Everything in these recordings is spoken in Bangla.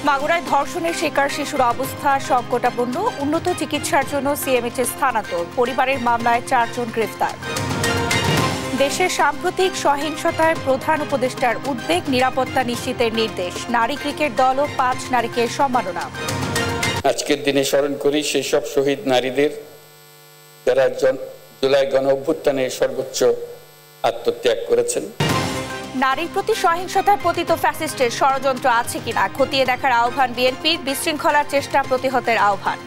মাগুরায় ধর্ষণের শিকার শিশুর অবস্থা সংকটাপন্ন, উন্নত চিকিৎসার জন্য সিএমএইচে স্থানান্তর, পরিবারের মামলায় 4 জন গ্রেফতার। দেশের সাম্প্রতিক সহিংসতায় প্রধান উপদেষ্টার উদ্বেগ, নিরাপত্তা নিশ্চিতের নির্দেশ, নারী ক্রিকেট দল ও 5 নারীকে সম্মাননা। আজকের দিনে স্মরণ করি সেই সব শহীদ নারীদের যারা জুলাই গণ অভ্যুত্থানে সর্বোচ্চ আত্মত্যাগ করেছেন। নারীর প্রতি সহিংসতায় পতিত ফ্যাসিস্টের ষড়যন্ত্র আছে কিনা খতিয়ে দেখার আহ্বান বিএনপির, বিশৃঙ্খলার চেষ্টা প্রতিহতের আহ্বান।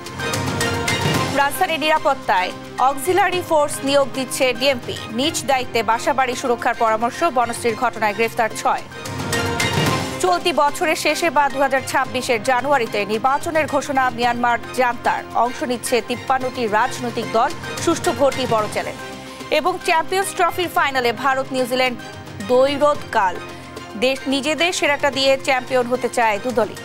রাজধানীর নিরাপত্তায় অক্সিলারি ফোর্স নিয়োগ দিচ্ছে ডিএমপি, নিজ দায়িত্বে বাসাবাড়ি সুরক্ষার পরামর্শ, বনশ্রীর ঘটনায় গ্রেফতার 6। চলতি বছরের শেষে বা 2026-এর জানুয়ারিতে নির্বাচনের ঘোষণা, মিয়ানমার জান্তার অংশ নিচ্ছে 53টি রাজনৈতিক দল, সুষ্ঠু ভোটই বড় চ্যালেঞ্জ। এবং চ্যাম্পিয়ন্স ট্রফির ফাইনালে ভারত নিউজিল্যান্ড দ্বৈরথকাল, নিজেদের সেরাটা দিয়ে চ্যাম্পিয়ন হতে চায় দুদলই।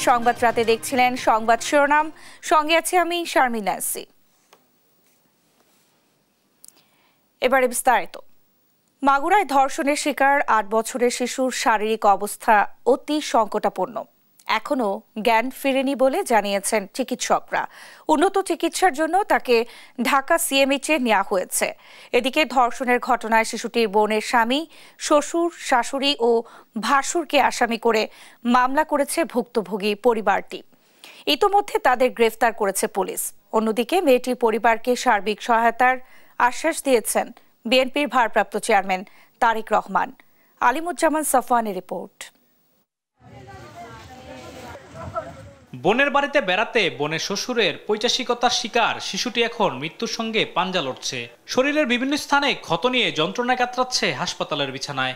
সংবাদ রাতে দেখছিলেন সংবাদ শিরোনাম, সঙ্গে আছে আমি শারমিন নাসি। এবারে বিস্তারিত। মাগুরায় ধর্ষণের শিকার 8 বছরের শিশুর শারীরিক অবস্থা অতি সংকটাপন্ন, এখনো জ্ঞান ফিরেনি বলে জানিয়েছেন চিকিৎসকরা। উন্নত চিকিৎসার জন্য তাকে ঢাকা সিএমএইচে নেওয়া হয়েছে। এদিকে ধর্ষণের ঘটনায় শিশুটির বোনের স্বামী, শ্বশুর, শাশুড়ি ও ভাসুরকে আসামি করে মামলা করেছে ভুক্তভোগী পরিবারটি। ইতোমধ্যে তাদের গ্রেফতার করেছে পুলিশ। অন্যদিকে মেয়েটির পরিবারকে সার্বিক সহায়তার আশ্বাস দিয়েছেন বিএনপির ভারপ্রাপ্ত চেয়ারম্যান তারেক রহমান। আলিমুজ্জামান সাফওয়ানের রিপোর্ট। বোনের বাড়িতে বেড়াতে বোনের শ্বশুরের পৈশাচিকতার শিকার শিশুটি এখন মৃত্যুর সঙ্গে পাঞ্জা লড়ছে। শরীরের বিভিন্ন স্থানে ক্ষত নিয়ে যন্ত্রণায় কাতরাচ্ছে হাসপাতালের বিছানায়।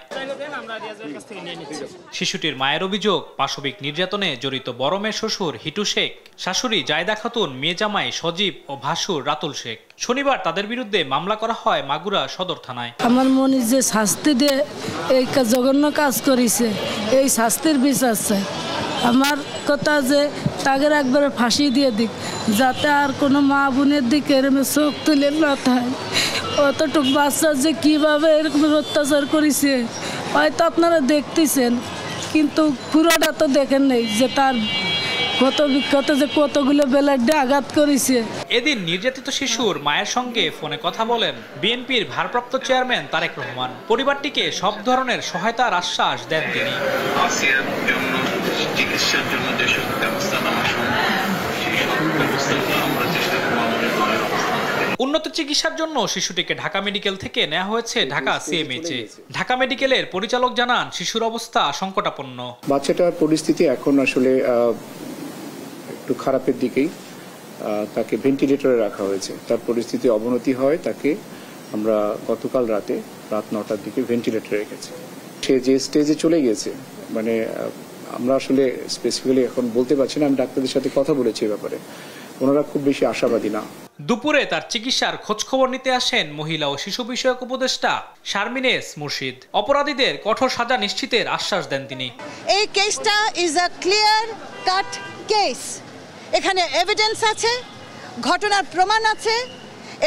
শিশুটির মায়ের অভিযোগ, পাশবিক নির্যাতনে জড়িত বড় মেয়ের শ্বশুর হিটু শেখ, শাশুড়ি জায়দা খাতুন, মেয়ে জামাই সজীব ও ভাসুর রাতুল শেখ। শনিবার তাদের বিরুদ্ধে মামলা করা হয় মাগুরা সদর থানায়। আমার মনে যে শাস্তি দিয়ে এই জঘন্য কাজ করেছে, এই শাস্তির বিচার চাই। আমার কথা যে তাদের একবারে ফাঁসি দিয়ে দিক, যাতে আর কোনো মা বোনের দিকে এরকম চোখ তুলে না থাকে। অতটুকু বাচ্চা যে কিভাবে এরকম অত্যাচার করেছে হয়তো আপনারা দেখতেছেন, কিন্তু পুরোটা তো দেখেন নেই যে তার কত বিক্ষত যে কতগুলো ব্লেডে আঘাত করেছে। এদিন নির্যাতিত শিশুর মায়ের সঙ্গে ফোনে কথা বলেন বিএনপির ভারপ্রাপ্ত চেয়ারম্যান তারেক রহমান। পরিবারটিকে সব ধরনের সহায়তার আশ্বাস দেন তিনি। চিকিৎসার জন্য যেসব ব্যবস্থা নেওয়া উন্নত চিকিৎসার জন্য শিশুটিকে ঢাকা মেডিকেল থেকে নেওয়া হয়েছে ঢাকা সিএমএইচে। ঢাকা মেডিকেলের পরিচালক জানান শিশুর অবস্থা সংকটাপন্ন। বাচ্চাটার পরিস্থিতি এখন আসলে একটু খারাপের দিকেই, তাকে ভেন্টিলেটরে রাখা হয়েছে। তার পরিস্থিতি অবনতি হয়, তাকে আমরা গতকাল রাত 9টার দিকে ভেন্টিলেটরে রেখেছি। সে যে স্টেজে চলে গেছে, মানে আমরা আসলে স্পেসিফিক্যালি এখন বলতে পারছি না। আমি ডাক্তারদের সাথে কথা বলেছি এ ব্যাপারে, ওনারা খুব বেশি আশাবাদী না। দুপুরে তার চিকিৎসার খোঁজ খবর নিতে আসেন মহিলা ও শিশু বিষয়ক উপদেষ্টা শারমিনেস মুর্শিদ। অপরাধীদের কঠোর সাজা নিশ্চিতের আশ্বাস দেন তিনি। এই কেসটা is a clear cut case. এখানে এভিডেন্স আছে, ঘটনার প্রমাণ আছে,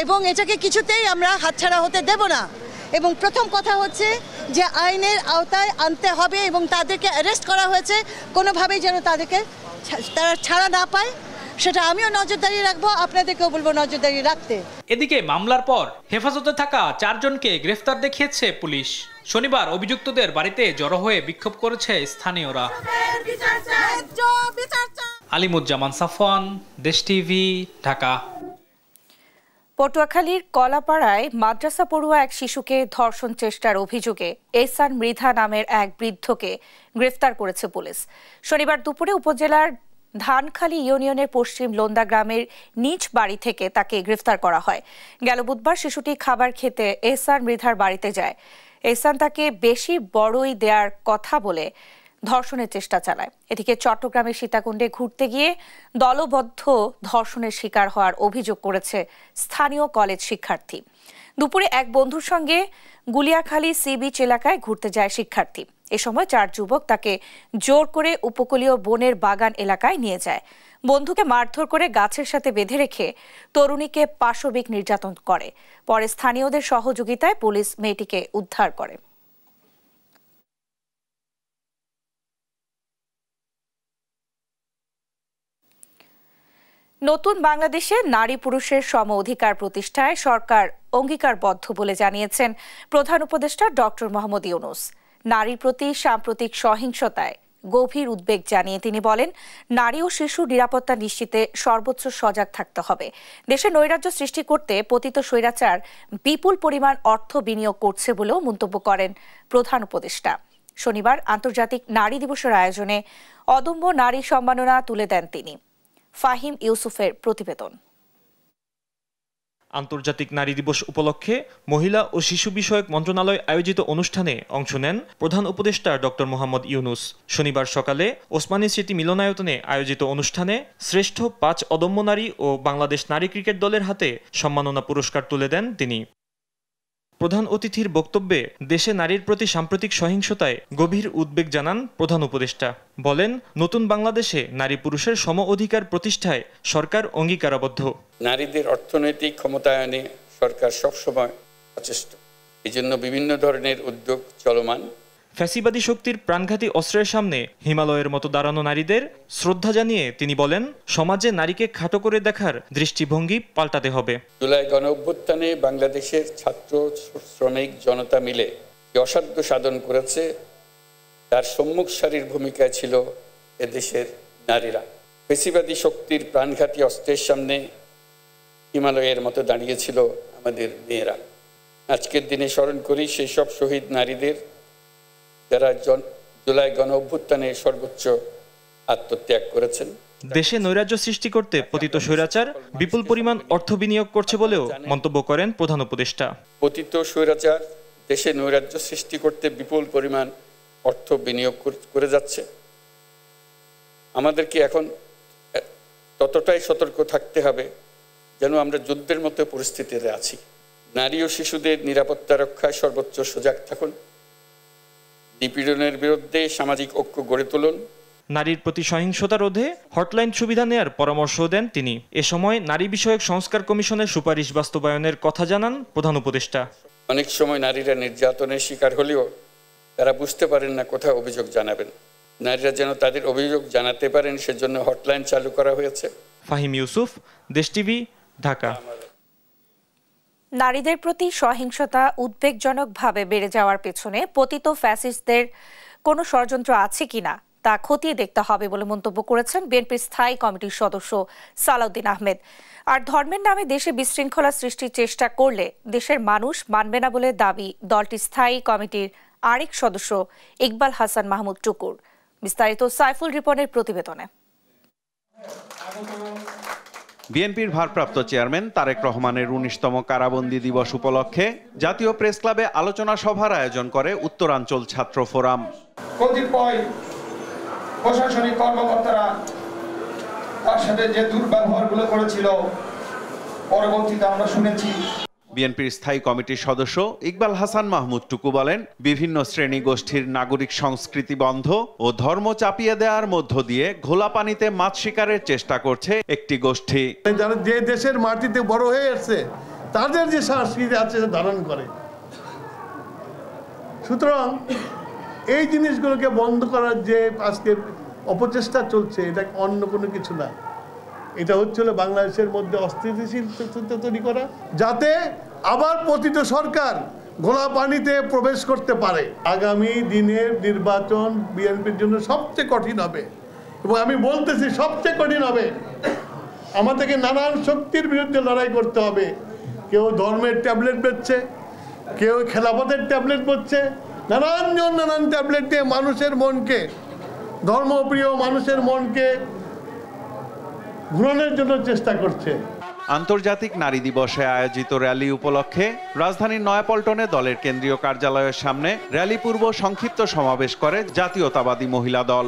এবং এটাকে কিছুতেই আমরা হাতছাড়া হতে দেব না। এবং প্রথম কথা হচ্ছে যে আইনের আওতায় আনতে হবে, এবং তাদেরকে অ্যারেস্ট করা হয়েছে, কোনোভাবেই যেন তারা ছাড়া না পায়, সেটা আমিও নজরদারি রাখবো, আপনাদেরকেও বলবো নজরদারি রাখতে। এদিকে মামলার পর হেফাজতে থাকা 4 জনকে গ্রেফতার দেখিয়েছে পুলিশ। শনিবার অভিযুক্তদের বাড়িতে জড়ো হয়ে বিক্ষোভ করেছে স্থানীয়রা। আলিমুজ্জামান সাফওয়ান, দেশ টিভি, ঢাকা। পটুয়াখালীর কলাপাড়ায় মাদ্রাসা পড়ুয়া এক শিশুকে ধর্ষণ চেষ্টার অভিযোগে এহসান মৃধা নামের এক বৃদ্ধকে গ্রেফতার করেছে পুলিশ। শনিবার দুপুরে উপজেলার ধানখালী ইউনিয়নের পশ্চিম লোন্দা গ্রামের নিজ বাড়ি থেকে তাকে গ্রেফতার করা হয়। গেল বুধবার শিশুটি খাবার খেতে এহসান মৃধার বাড়িতে যায়। এহসান তাকে বেশি বড়ই দেওয়ার কথা বলে ধর্ষণের চেষ্টা চালায়। এদিকে চট্টগ্রামের সীতাকুণ্ডে ঘুরতে গিয়ে দলবদ্ধ ধর্ষণের শিকার হওয়ার অভিযোগ করেছে স্থানীয় কলেজ শিক্ষার্থী। দুপুরে এক বন্ধুর সঙ্গে গুলিয়াখালী সি বিচ এলাকায় ঘুরতে যায় শিক্ষার্থী। এ সময় 4 যুবক তাকে জোর করে উপকূলীয় বনের বাগান এলাকায় নিয়ে যায়। বন্ধুকে মারধর করে গাছের সাথে বেঁধে রেখে তরুণীকে পাশবিক নির্যাতন করে। পরে স্থানীয়দের সহযোগিতায় পুলিশ মেয়েটিকে উদ্ধার করে। নতুন বাংলাদেশে নারী পুরুষের সম অধিকার প্রতিষ্ঠায় সরকার অঙ্গীকারবদ্ধ বলে জানিয়েছেন প্রধান উপদেষ্টা ডক্টর মোহাম্মদ ইউনূস। নারীর প্রতি সাম্প্রতিক সহিংসতায় গভীর উদ্বেগ জানিয়ে তিনি বলেন, নারী ও শিশু নিরাপত্তা নিশ্চিতে সর্বোচ্চ সজাগ থাকতে হবে। দেশে নৈরাজ্য সৃষ্টি করতে পতিত স্বৈরাচার বিপুল পরিমাণ অর্থ বিনিয়োগ করছে বলেও মন্তব্য করেন প্রধান উপদেষ্টা। শনিবার আন্তর্জাতিক নারী দিবসের আয়োজনে অদম্য নারী সম্মাননা তুলে দেন তিনি। ফাহিম ইউসুফের প্রতিবেদন। আন্তর্জাতিক নারী দিবস উপলক্ষে মহিলা ও শিশু বিষয়ক মন্ত্রণালয় আয়োজিত অনুষ্ঠানে অংশ নেন প্রধান উপদেষ্টা ডক্টর মোহাম্মদ ইউনূস। শনিবার সকালে ওসমানী স্মৃতি মিলনায়তনে আয়োজিত অনুষ্ঠানে শ্রেষ্ঠ 5 অদম্য নারী ও বাংলাদেশ নারী ক্রিকেট দলের হাতে সম্মাননা পুরস্কার তুলে দেন তিনি। প্রধান অতিথির বক্তব্যে দেশে নারীর প্রতি সাম্প্রতিক সহিংসতায় গভীর উদ্বেগ জানান প্রধান উপদেষ্টা। বলেন, নতুন বাংলাদেশে নারী পুরুষের সম অধিকার প্রতিষ্ঠায় সরকার অঙ্গীকারাবদ্ধ। নারীদের অর্থনৈতিক ক্ষমতায়নে সরকার সবসময় সচেষ্ট, এজন্য বিভিন্ন ধরনের উদ্যোগ চলমান। ফ্যাসিবাদী শক্তির প্রাণঘাতী অস্ত্রের সামনে হিমালয়ের মতো দাঁড়ানো নারীদের শ্রদ্ধা জানিয়ে তিনি বলেন, সমাজে নারীকে খাটো করে দেখার দৃষ্টিভঙ্গি পাল্টাতে হবে। জুলাই গণ অভ্যুত্থানে বাংলাদেশের ছাত্র শ্রমিক জনতা মিলে যে অসাধ্য সাধন করেছে, তার সম্মুখ সারির ভূমিকায় ছিল এদেশের নারীরা। ফ্যাসিবাদী শক্তির প্রাণঘাতী অস্ত্রের সামনে হিমালয়ের মতো দাঁড়িয়েছিল আমাদের মেয়েরা। আজকের দিনে স্মরণ করি সেই সব শহীদ নারীদের যারা জুলাই গণ অভ্যুত্থানে সর্বোচ্চ আত্মত্যাগ করেছেন। দেশে নৈরাজ্য সৃষ্টি করতে পতিত স্বৈরাচার বিপুল পরিমাণ অর্থ বিনিয়োগ করছে বলেও মন্তব্য করেন প্রধান উপদেষ্টা। পতিত স্বৈরাচার দেশে নৈরাজ্য সৃষ্টি করতে বিপুল পরিমাণ অর্থ বিনিয়োগ করে যাচ্ছে। আমাদেরকে এখন ততটাই সতর্ক থাকতে হবে যেন আমরা যুদ্ধের মতো পরিস্থিতিতে আছি। নারী ও শিশুদের নিরাপত্তা রক্ষায় সর্বোচ্চ সজাগ থাকুন। নিপীড়নের বিরুদ্ধে সামাজিক ঐক্য গড়ে তুলুন। নারীর প্রতি সহিংসতা রোধে হটলাইন সুবিধা নেয়ার পরামর্শ দেন তিনি। এ সময় নারী বিষয়ক সংস্কার কমিশনের সুপারিশ বাস্তবায়নের কথা জানান প্রধান উপদেষ্টা। অনেক সময় নারীরা নির্যাতনের শিকার হলেও তারা বুঝতে পারেন না কোথায় অভিযোগ জানাবেন। নারীরা যেন তাদের অভিযোগ জানাতে পারেন সেজন্য হটলাইন চালু করা হয়েছে। ফাহিম ইউসুফ, দেশ টিভি, ঢাকা। নারীদের প্রতি সহিংসতা উদ্বেগজনকভাবে বেড়ে যাওয়ার পেছনে পতিত ফ্যাসিস্টদের কোনো ষড়যন্ত্র আছে কিনা তা খতিয়ে দেখতে হবে বলে মন্তব্য করেছেন বিএনপির স্থায়ী কমিটির সদস্য সালাউদ্দিন আহমেদ। আর ধর্মের নামে দেশে বিশৃঙ্খলা সৃষ্টির চেষ্টা করলে দেশের মানুষ মানবে না বলে দাবি দলটির স্থায়ী কমিটির আরেক সদস্য ইকবাল হাসান মাহমুদ টুকুর। বিস্তারিত সাইফুল রিপনের প্রতিবেদনে। বিএনপির ভারপ্রাপ্ত চেয়ারম্যান তারেক রহমানের 19তম কারাবন্দী দিবস উপলক্ষে জাতীয় প্রেস ক্লাবে আলোচনা সভার আয়োজন করে উত্তরাঞ্চল ছাত্র ফোরাম। কতিপয় প্রশাসনিক কর্মকর্তারা তার সাথে যে দুর্ব্যবহারগুলো করেছিল পরবর্তীতে আমরা শুনেছি। বিএনপির স্থায়ী কমিটির সদস্য ইকবাল হাসান মাহমুদ টুকু বলেন, বিভিন্ন শ্রেণী গোষ্ঠীর নাগরিক সংস্কৃতি বন্ধ ও ধর্ম চাপিয়ে দেওয়ার মধ্য দিয়ে ঘোলা পানিতে মাছ শিকারের চেষ্টা করছে একটি গোষ্ঠী। যারা যে দেশের মাটিতে বড় হয়ে আসছে তাদের যে সংস্কৃতি আছে ধারণ করে, সুতরাং এই জিনিসগুলোকে বন্ধ করার যে আজকে অপচেষ্টা চলছে, এটা অন্য কোনো কিছু না। এটা হচ্ছিল বাংলাদেশের মধ্যে অস্থিতিশীল তৈরি করা, যাতে আবার পতিত সরকার ঘোলা পানিতে প্রবেশ করতে পারে। আগামী দিনের নির্বাচন বিএনপির জন্য সবচেয়ে কঠিন হবে, এবং আমি বলতেছি সবচেয়ে কঠিন হবে। আমাদেরকে নানান শক্তির বিরুদ্ধে লড়াই করতে হবে। কেউ ধর্মের ট্যাবলেট বেচছে, কেউ খেলাফতের ট্যাবলেট বেচছে, নানান ট্যাবলেট দিয়ে মানুষের মনকে, ধর্মপ্রিয় মানুষের মনকে ঘুরানোর জন্য চেষ্টা করছে। আন্তর্জাতিক নারী দিবসে আয়োজিত র্যালি উপলক্ষে রাজধানীর নয়াপল্টনে দলের কেন্দ্রীয় কার্যালয়ের সামনে র্যালি পূর্ব সংক্ষিপ্ত সমাবেশ করে জাতীয়তাবাদী মহিলা দল।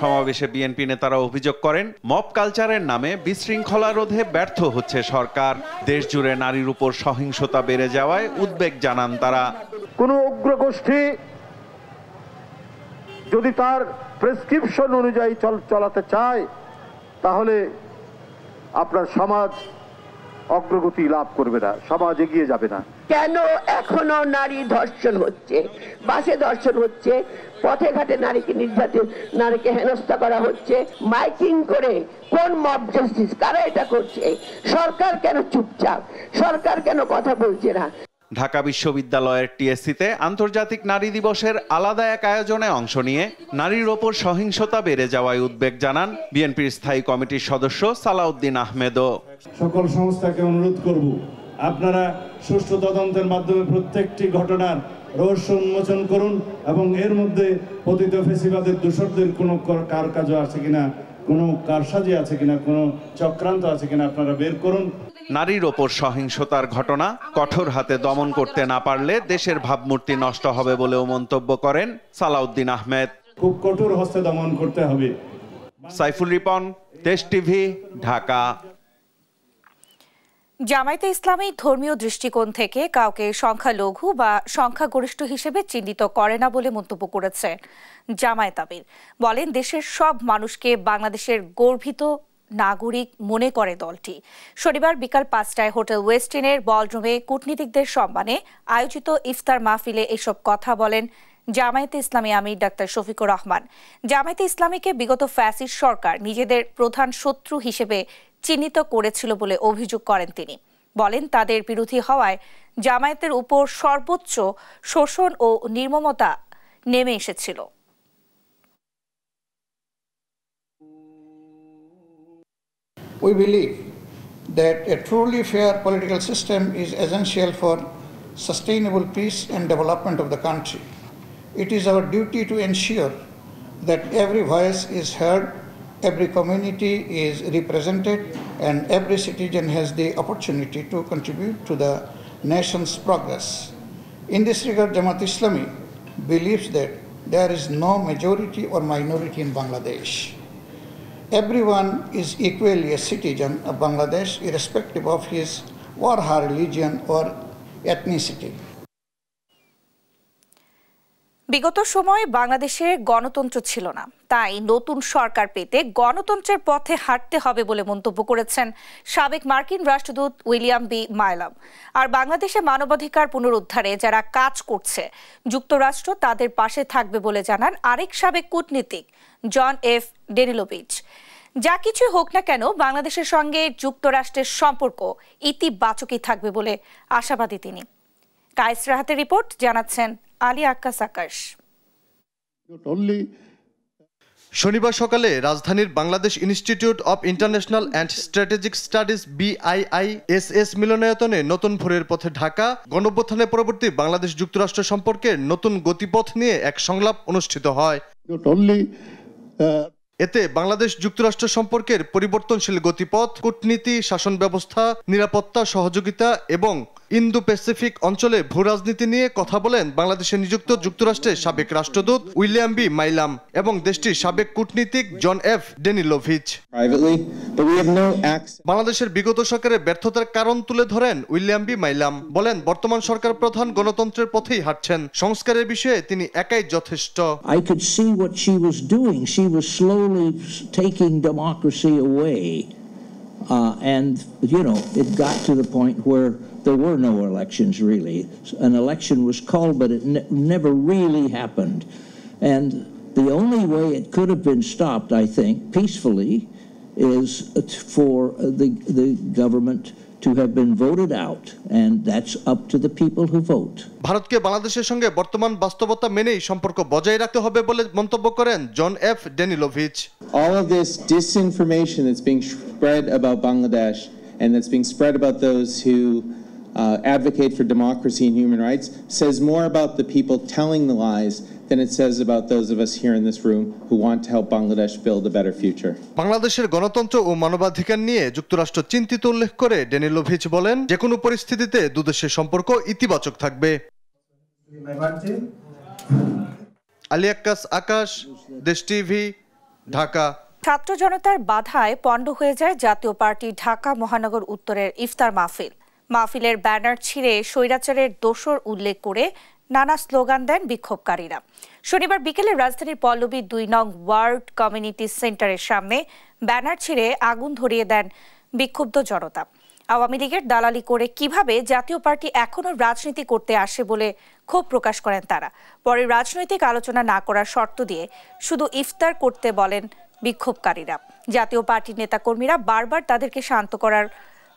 সমাবেশে বিএনপি নেতারা অভিযোগ করেন, মব কালচারের নামে বিশৃঙ্খলা রোধে ব্যর্থ হচ্ছে সরকার। দেশ জুড়ে নারীর উপর সহিংসতা বেড়ে যাওয়ায় উদ্বেগ জানান তারা। কোনো উগ্রগোষ্ঠী যদি তার প্রেসক্রিপশন অনুযায়ী চালাতে চায়, তাহলে আপনার সমাজ অগ্রগতি লাভ করবে না, সমাজ এগিয়ে যাবে না। কেন এখনো নারী ধর্ষণ হচ্ছে, বাসে ধর্ষণ হচ্ছে, পথে ঘাটে নারীকে নির্যাতন, নারীকে হেনস্থা করা হচ্ছে, মাইকিং করে কোন মব জাস্টিস, কারা এটা করছে? সরকার কেন চুপচাপ? সরকার কেন কথা বলছে না? ঢাকা বিশ্ববিদ্যালয়ের টিএসসিতে আন্তর্জাতিক নারী দিবসের আলাদা এক আয়োজনে অংশ নিয়ে নারীর ওপর সহিংসতা বেড়ে যাওয়ায় উদ্বেগ জানান বিএনপির স্থায়ী কমিটির সদস্য সালাউদ্দিন আহমেদও। সকল সংস্থাকে অনুরোধ করব, আপনারা সুষ্ঠু তদন্তের মাধ্যমে প্রত্যেকটি ঘটনার রহস্য উন্মোচন করুন এবং এর মধ্যে পতিত ফেসিবাদের দোষরদের কোনো কারকাজ আছে কিনা, কোনো কারসাজি আছে কিনা, কোনো চক্রান্ত আছে কিনা আপনারা বের করুন। নারীর ওপর সহিংসতার ঘটনা কঠোর হাতে দমন করতে না পারলে দেশের ভাবমূর্তি নষ্ট হবে বলেও মন্তব্য করেন সালাউদ্দিন আহমেদ। খুব কঠোর হস্তে দমন করতে হবে। সাইফুল রিপন, দেশ টিভি, ঢাকা। জামায়াতে ইসলামী ধর্মীয় দৃষ্টিকোণ থেকে কাউকে সংখ্যালঘু বা সংখ্যাগরিষ্ঠ হিসেবে চিহ্নিত করে না বলে মন্তব্য করেছেন জামায়াত আমির। বলেন, দেশের সব মানুষকে বাংলাদেশের গর্বিত নাগরিক মনে করে দলটি। শনিবার বিকাল 5টায় হোটেল ওয়েস্টিনের বলরুমে কূটনীতিকদের সম্মানে আয়োজিত ইফতার মাহফিলে এসব কথা বলেন জামায়াতে ইসলামী আমির ডাক্তার শফিকুর রহমান। জামায়াতে ইসলামীকে বিগত ফ্যাসিস্ট সরকার নিজেদের প্রধান শত্রু হিসেবে চিহ্নিত করেছিল বলে অভিযোগ করেন তিনি। বলেন, তাদের বিরোধী হওয়ায় জামায়াতের উপর সর্বোচ্চ শোষণ ও নির্মমতা নেমে এসেছিল। We believe that a truly fair political system is essential for sustainable peace and development of the country. It is our duty to ensure that every voice is heard, every community is represented, and every citizen has the opportunity to contribute to the nation's progress. In this regard, Jamaat Islami believes that there is no majority or minority in Bangladesh. Everyone is equally a citizen of Bangladesh, irrespective of his or her religion or ethnicity. বিগত সময়ে বাংলাদেশে গণতন্ত্র ছিল না, তাই নতুন সরকার পেতে গণতন্ত্রের পথে হাঁটতে হবে বলে মন্তব্য করেছেন সাবেক মার্কিন রাষ্ট্রদূত উইলিয়াম বি মাইলাম। আর বাংলাদেশে মানবাধিকার পুনরুদ্ধারে যারা কাজ করছে, যুক্তরাষ্ট্র তাদের পাশে থাকবে বলে জানান আরেক সাবেক কূটনীতিক জন এফ ডেনিলোভিচ। যা কিছু হোক না কেন, বাংলাদেশের সঙ্গে যুক্তরাষ্ট্রের সম্পর্ক ইতিবাচকই থাকবে বলে আশাবাদী তিনি। কায়েস রাহাতের রিপোর্ট, জানাচ্ছেন আলী আক্কাস আকাশ। শনিবার সকালে রাজধানীর Bangladesh institute of international and strategic studies BIISS মিলনায়তনে নতুন ভোরের পথে ঢাকা গণঅভ্যুত্থানের পরবর্তী বাংলাদেশ যুক্তরাষ্ট্র সম্পর্কের নতুন গতিপথ নিয়ে এক সংলাপ অনুষ্ঠিত হয়। এতে বাংলাদেশ যুক্তরাষ্ট্র সম্পর্কের পরিবর্তনশীল গতিপথ, কূটনীতি, শাসন ব্যবস্থা, নিরাপত্তা, সহযোগিতা এবং ইন্দো প্যাসিফিক অঞ্চলে ভূরাজনীতি নিয়ে কথা বলেন বাংলাদেশে নিযুক্ত যুক্তরাষ্ট্রের সাবেক রাষ্ট্রদূত উইলিয়াম বি মাইলাম এবং দেশটির সাবেক কূটনীতিক জন এফ ডেনিলোভিচ। বাংলাদেশের বিগত সরকারের ব্যর্থতার কারণ তুলে ধরেন উইলিয়াম বি মাইলাম। বলেন, বর্তমান সরকার প্রধান গণতন্ত্রের পথেই হাঁটছেন, সংস্কারের বিষয়ে তিনি একাই যথেষ্ট। I could see what she was doing. She was slowly taking democracy away. And, you know, it got to the point where there were no elections, really. An election was called, but it never really happened. And the only way it could have been stopped, I think, peacefully, is for the government to have been voted out, and that's up to the people who vote. ভারতকে বাংলাদেশের সঙ্গে বর্তমান বাস্তবতা মেনেই সম্পর্ক বজায় রাখতে হবে বলে মন্তব্য করেন John F Danilovich. All of this disinformation that's being spread about Bangladesh and that's being spread about those who advocate for democracy and human rights says more about the people telling the lies than it says about those of us here in this room who want to help Bangladesh build a better future. বাংলাদেশের গণতন্ত্র ও মানবাধিকার নিয়ে যুক্তরাষ্ট্র চিন্তিত উল্লেখ করে ডেনিলোভিচ বলেন, যে কোনো পরিস্থিতিতে দুদেশের সম্পর্ক ইতিবাচক থাকবে। আলী আক্কাস আকাশ, দেশ টিভি, ঢাকা। ছাত্র জনতার বাধায় পণ্ড হয়ে যায় জাতীয় পার্টি ঢাকা মহানগর উত্তরের ইফতার মাহফিল। মাহফিলের ব্যানার ছিঁড়ে স্বৈরাচারের দোসর উল্লেখ করে নানা স্লোগান দেন বিক্ষোভকারীরা। শনিবার বিকেলে রাজধানীর পল্লবী 2 নং ওয়ার্ড কমিউনিটি সেন্টারের সামনে ব্যানার ছিঁড়ে আগুন ধরিয়ে দেন বিক্ষুব্ধ জনতা। আওয়ামী লীগের দালালি করে কিভাবে জাতীয় পার্টি এখনো রাজনীতি করতে আসে বলে ক্ষোভ প্রকাশ করেন তারা। পরে রাজনৈতিক আলোচনা না করার শর্ত দিয়ে শুধু ইফতার করতে বলেন বিক্ষোভকারীরা। জাতীয় পার্টির নেতাকর্মীরা বারবার তাদেরকে শান্ত করার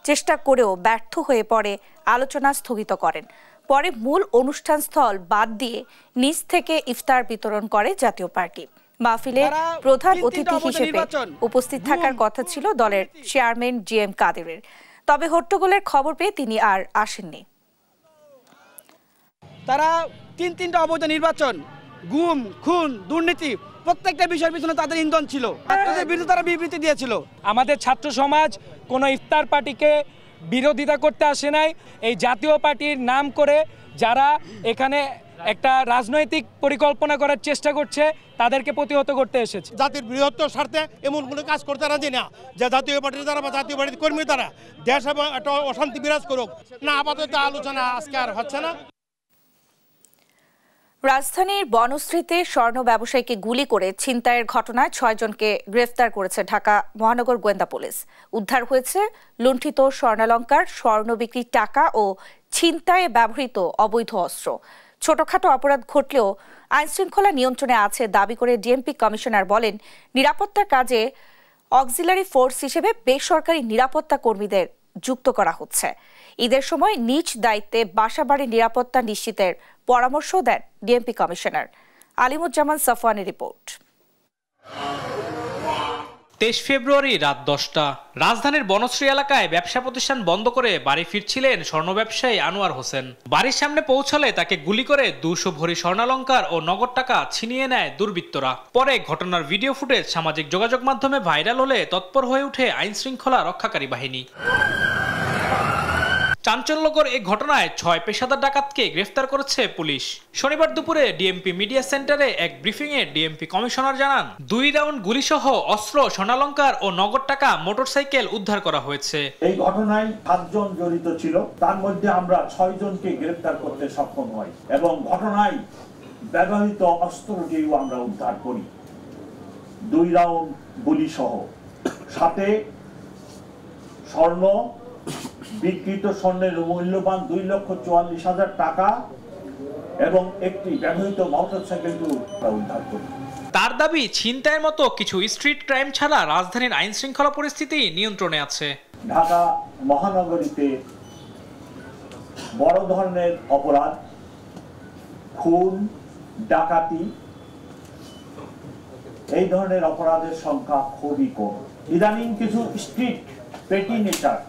চেষ্টা করেও ব্যর্থ হয়ে পড়ে আলোচনা স্থগিত করেন। পরে মূল অনুষ্ঠানস্থল বাদ দিয়ে নিচ থেকে ইফতার বিতরণ করে জাতীয় পার্টি। মাহফিলে প্রধান অতিথি হিসেবে উপস্থিত থাকার কথা ছিল দলের চেয়ারম্যান GM কাদেরের, তবে হট্টগোলের খবর পেয়ে তিনি আর আসেননি। তারা তিনটা অবৈধ নির্বাচন, গুম, খুন, দুর্নীতি প্রত্যেকটা বিষয়ের পিছনে তাদের ইন্ধন ছিল। ছাত্রদের বিরুদ্ধে তারা বিবৃতি দিয়েছিল। আমাদের ছাত্র সমাজ কোনো ইফতার পার্টিকে বিরোধিতা করতে আসে নাই। এই জাতীয় পার্টির নাম করে যারা এখানে একটা রাজনৈতিক পরিকল্পনা করার চেষ্টা করছে তাদেরকে প্রতিহত করতে এসেছে। জাতির বৃহত্তর স্বার্থে এমন কোনো কাজ করতে রাজি না যে জাতীয় পার্টির দ্বারা বা জাতীয় পার্টির কর্মী দ্বারা দেশ এবং একটা অশান্তি বিরাজ করুক। না, আপাতত আলোচনা আজকে আর হচ্ছে না। রাজধানীর বনশ্রীতে স্বর্ণ ব্যবসায়ীকে গুলি করে ছিনতাইয়ের ঘটনায় 6 জনকে গ্রেফতার করেছে ঢাকা মহানগর গোয়েন্দা পুলিশ। উদ্ধার হয়েছে লুণ্ঠিত স্বর্ণালংকার, স্বর্ণ বিক্রির টাকা ও ছিনতাইয়ে ব্যবহৃত অবৈধ অস্ত্র। ছোটখাটো অপরাধ ঘটলেও আইনশৃঙ্খলা নিয়ন্ত্রণে আছে দাবি করে ডিএমপি কমিশনার বলেন, নিরাপত্তার কাজে অক্সিলারি ফোর্স হিসেবে বেসরকারি নিরাপত্তা কর্মীদের যুক্ত করা হচ্ছে। ঈদের সময় নিজ দায়িত্বে বাসাবাড়ির নিরাপত্তা নিশ্চিতের পরামর্শ দেন ডিএমপি কমিশনার। আলিমুজ্জামান সাফওয়ানের রিপোর্ট। 23 ফেব্রুয়ারি রাত 10টা রাজধানীর বনশ্রী এলাকায় ব্যবসা প্রতিষ্ঠান বন্ধ করে বাড়ি ফিরছিলেন স্বর্ণ ব্যবসায়ী আনোয়ার হোসেন। বাড়ির সামনে পৌঁছলে তাকে গুলি করে 200 ভরি স্বর্ণালংকার ও নগদ টাকা ছিনিয়ে নেয় দুর্বৃত্তরা। পরে ঘটনার ভিডিও ফুটেজ সামাজিক যোগাযোগ মাধ্যমে ভাইরাল হলে তৎপর হয়ে ওঠে আইন শৃঙ্খলা রক্ষাকারী বাহিনী। চাঞ্চল্যকর এই ঘটনায় 6 পেশাদার ডাকাতকে গ্রেফতার করেছে পুলিশ। শনিবার দুপুরে ডিএমপি মিডিয়া সেন্টারে এক ব্রিফিংয়ে ডিএমপি কমিশনার জানান, 2 রাউন্ড গুলিসহ অস্ত্র, স্বর্ণালংকার ও নগদ টাকা, মোটরসাইকেল উদ্ধার করা হয়েছে। এই ঘটনায় 7 জন জড়িত ছিল, তার মধ্যে আমরা 6 জনকে গ্রেফতার করতে সক্ষম হই এবং ঘটনায় ব্যবহৃত অস্ত্রটিও আমরা উদ্ধার করি। 2 রাউন্ড গুলিসহ, সাথে স্বর্ণ, বিক্রিত স্বর্ণের মূল্যবান 2,44,000 টাকা এবং একটি ব্যবহৃত মোটরসাইকেল উদ্ধার করি। তার দাবি, ছিনতাইয়ের মতো কিছু স্ট্রিট ক্রাইম ছাড়া রাজধানীর আইন শৃঙ্খলা পরিস্থিতি নিয়ন্ত্রণে আছে। ঢাকা মহানগরীতে বড় ধরনের অপরাধ, খুন, ডাকাতি, এই ধরনের অপরাধের সংখ্যা খুবই কম। ইদানিং কিছু স্ট্রিট পেটি নেচার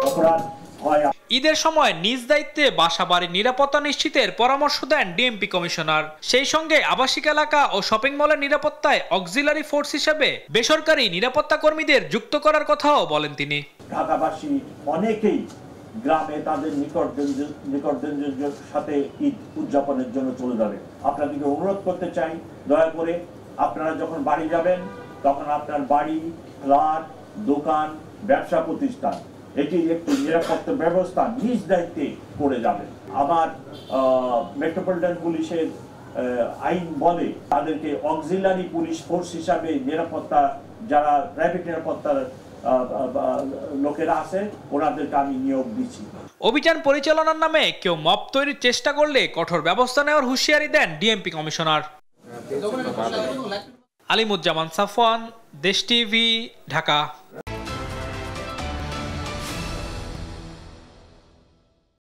অপরাধ হয়। ঈদের সময় নিজ দায়িত্বে বাসাবাড়ির নিরাপত্তা নিশ্চিতের পরামর্শ দেন ডিএমপি কমিশনার। সেই সঙ্গে আবাসিক এলাকা ও শপিং মলের নিরাপত্তায় অক্সিলারি ফোর্স হিসেবে বেসরকারি নিরাপত্তা কর্মীদের যুক্ত করার কথাও বলেন তিনি। ঢাকাবাসী অনেকেই গ্রামে তাদের নিকটজনদের সাথে ঈদ উদযাপনের জন্য চলে যাবে। আপনাদেরকে অনুরোধ করতে চাই, দয়া করে আপনারা যখন বাড়ি যাবেন তখন আপনার বাড়ি, ফ্ল্যাট, দোকান, ব্যবসা প্রতিষ্ঠান, এটি একটি নিরাপত্তা ব্যবস্থা নিজ দায়িত্বে করে যাবেন। আমার মেট্রোপলিটন পুলিশের আইন বলে তাদেরকে অক্সিলারি পুলিশ ফোর্স হিসাবে নিরাপত্তা, যারা প্রাইভেট নিরাপত্তার লোকেরা আছে ওনাদেরকে আমি নিয়োগ দিচ্ছি। অভিযান পরিচালনার নামে কেউ মব তৈরির চেষ্টা করলে কঠোর ব্যবস্থা নেওয়ার হুঁশিয়ারি দেন ডিএমপি কমিশনার। আলিমুজ্জামান সাফওয়ান, দেশ টিভি, ঢাকা।